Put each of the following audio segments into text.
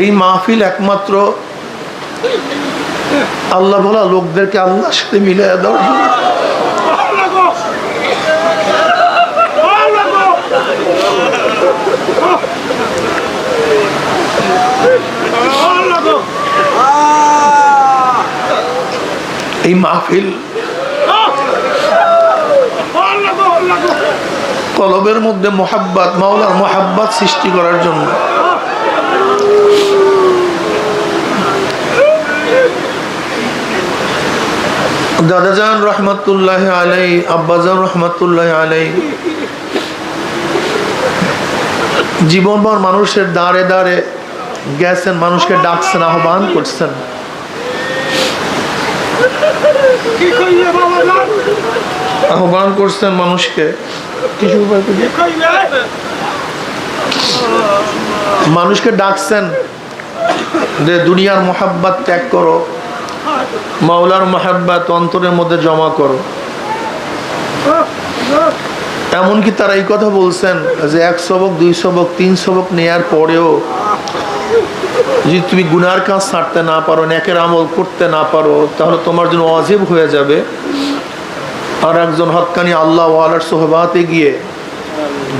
এই মাহফিল একমাত্র আল্লাহ বলা লোকদেরকে আল্লাহর সাথে মিলিয়ে দেওয়ার জন্য। এই মাহফিল কলবের মধ্যে মোহাব্বত, মাওলার মোহাব্বত সৃষ্টি করার জন্য। দাদাজান রহমতুল্লাহ আলাই, আব্বাজান রহমতুল্লাহ আলাই জীবনভর মানুষের দাঁড়ে দাঁড়ে গেছেন, মানুষকে ডাকছেন, আহ্বান করছেন। আহ্বান করছেন মানুষকে, মানুষকে ডাকছেন যে দুনিয়ার মোহাব্বত ত্যাগ করো, মাওলার মোহাব্বত অন্তরের মধ্যে জমা করো। এমনকি তারা এই কথা বলছেন যে 1 সবক 2 সবক 3 সবক নেয়ার পরেও যদি তুমি গুনার কাজ ছাড়তে না পারো, নেকের আমল করতে না পারো, তাহলে তোমার জন্য ওয়াজিব হয়ে যাবে আর একজন হক্কানি আল্লাহ ওয়ালার সোহবাতে গিয়ে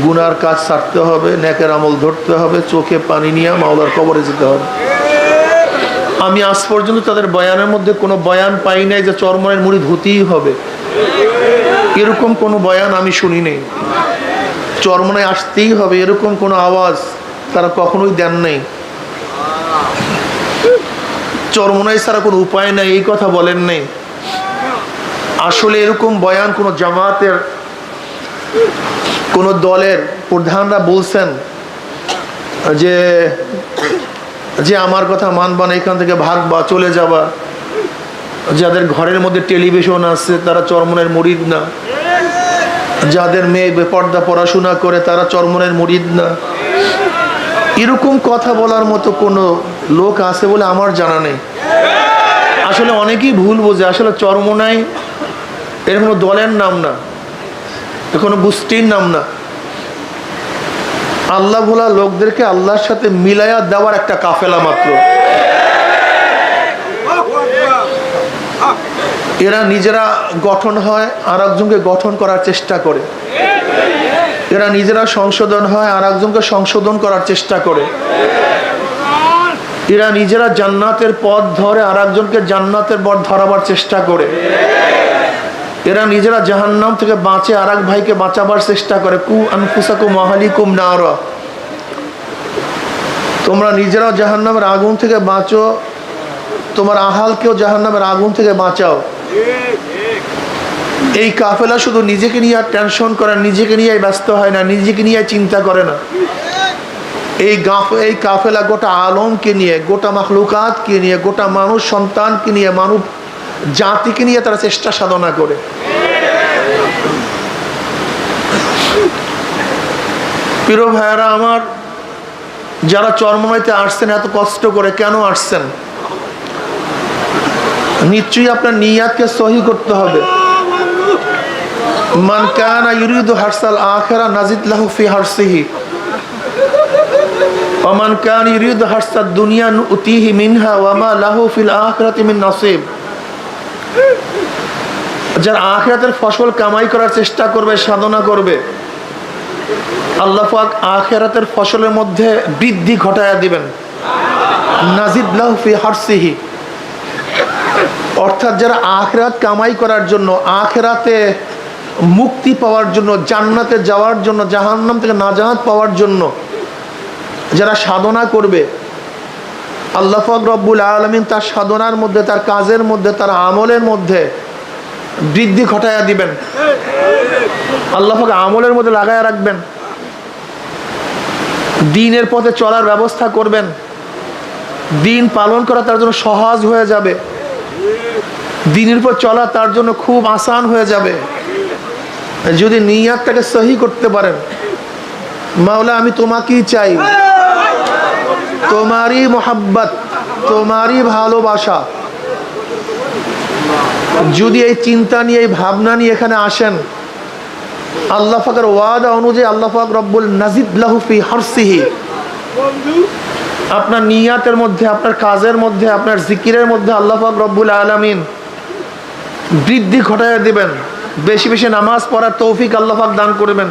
গুনার কাজ ছাড়তে হবে, নেকের আমল ধরতে হবে, চোখে পানি নিয়ে মাওলার কবরে যেতে হবে। আমি আজ পর্যন্ত তাদের বয়ানের মধ্যে কোনো বয়ান পাই নাই যে চরমনের মুরিদ হতেই হবে, এরকম কোনো বয়ান আমি শুনি নেই। চরমনায় আসতেই হবে এরকম কোনো আওয়াজ তারা কখনোই দেন নাই। চরমনায় ছাড়া কোনো উপায় নাই এই কথা বলেন নাই। আসলে এরকম বয়ান কোনো জামাতের কোনো দলের প্রধানরা বলছেন যে যে আমার কথা মানবা না, এখান থেকে ভাগবা, চলে যাবা। যাদের ঘরের মধ্যে টেলিভিশন আছে তারা চরমনের মুরিদ না, যাদের মেয়ে বেপর্দা পড়াশোনা করে তারা চরমনের মুরিদ না। এরকম কথা বলার মতো কোনো লোক আছে বলে আমার জানা নেই। আসলে অনেকেই ভুল বোঝে, আসলে চরমনাই এর কোনো দলের নাম না, কোনো গোষ্ঠীর নাম না। আল্লাহ ভোলা লোকদেরকে আল্লাহর সাথে মিলাইয়া দেওয়ার একটা কাফেলা মাত্র। এরা নিজেরা গঠন হয় আর একজনকে গঠন করার চেষ্টা করে, এরা নিজেরা সংশোধন হয় আর একজনকে সংশোধন করার চেষ্টা করে, এরা নিজেরা জান্নাতের পথ ধরে আর একজনকে জান্নাতের পথ ধরাবার চেষ্টা করে, এরা নিজেরা জাহান্নাম থেকে বাঁচে আর এক ভাইকে বাঁচাবার চেষ্টা করে। কু আনফুসাকুম আহলিকুম নারা, তোমরা নিজেরাও জাহান্নামের আগুন থেকে বাঁচো, তোমার আহালকেও জাহান্নামের আগুন থেকে বাঁচাও। এই কাফেলা শুধু নিজেকে নিয়ে আর টেনশন করে, নিজেকে নিয়ে ব্যস্ত হয় না, নিজেকে নিয়ে চিন্তা করে না। এই কাফেলা গোটা আলমকে নিয়ে, গোটা মাখলুকাতকে নিয়ে, গোটা মানুষ সন্তানকে নিয়ে, মানব জাতিকে নিয়ে তারা চেষ্টা সাধনা করে। প্রিয় ভাইয়েরা আমার, যারা চরমনাইতে আসছেন এত কষ্ট করে কেন আসছেন? নিশ্চয়ই আপনার নিয়াতকে সহি করতে হবে। মান কানা ইউরিদু হারসাল আখিরা নাজিদ লাহু ফি হারসিহি ওয়া মান কানা ইউরিদু হারসাদ দুনিয়া নুতিহি মিনহা ওয়া মা লাহু ফিল আখিরাতি মিন নাসিব। যারা আখিরাতের ফসল কামাই করার চেষ্টা করবে, সাধনা করবে, আল্লাহ পাক আখিরাতের ফসলের মধ্যে বৃদ্ধি ঘটায়া দিবেন। নাজিদ লাহু ফি হারসিহি, অর্থাৎ যারা আখিরাত কামাই করার জন্য, আখিরাতে মুক্তি পাওয়ার জন্য, জান্নাতে যাওয়ার জন্য, জাহান্নাম থেকে নাজাত পাওয়ার জন্য যারা সাধনা করবে, আল্লাহ পাক রব্বুল আলামিন তার সাধনার মধ্যে, তার কাজের মধ্যে, তার আমলের মধ্যে বৃদ্ধি ঘটায়া দিবেন। আল্লাহ পাক আমলের মধ্যে লাগায়া রাখবেন, দ্বীনের পথে চলার ব্যবস্থা করবেন, দ্বীন পালন করা তার জন্য সহজ হয়ে যাবে, দ্বীনের পর চলা তার জন্য খুব আসান হয়ে যাবে যদি নিয়াতটাকে সহি করতে পারেন। মাওলা আমি তোমাকেই চাই, তোমারই মোহাব্বত, তোমারই ভালোবাসা। যদি এই চিন্তা নিয়ে, এই ভাবনা নিয়ে এখানে আসেন, আল্লাহ পাকের ওয়াদা অনুযায়ী আল্লাহ পাক রব্বুল নাজিদ লাহু ফি হারসিহি, আপনার নিয়াতের মধ্যে, আপনার কাজের মধ্যে, আপনার জিকিরের মধ্যে আল্লাহ পাক রব্বুল আলামিন বৃদ্ধি ঘটাইয়া দিবেন। বেশি বেশি নামাজ পড়ার তৌফিক আল্লাহ পাক দান করবেন।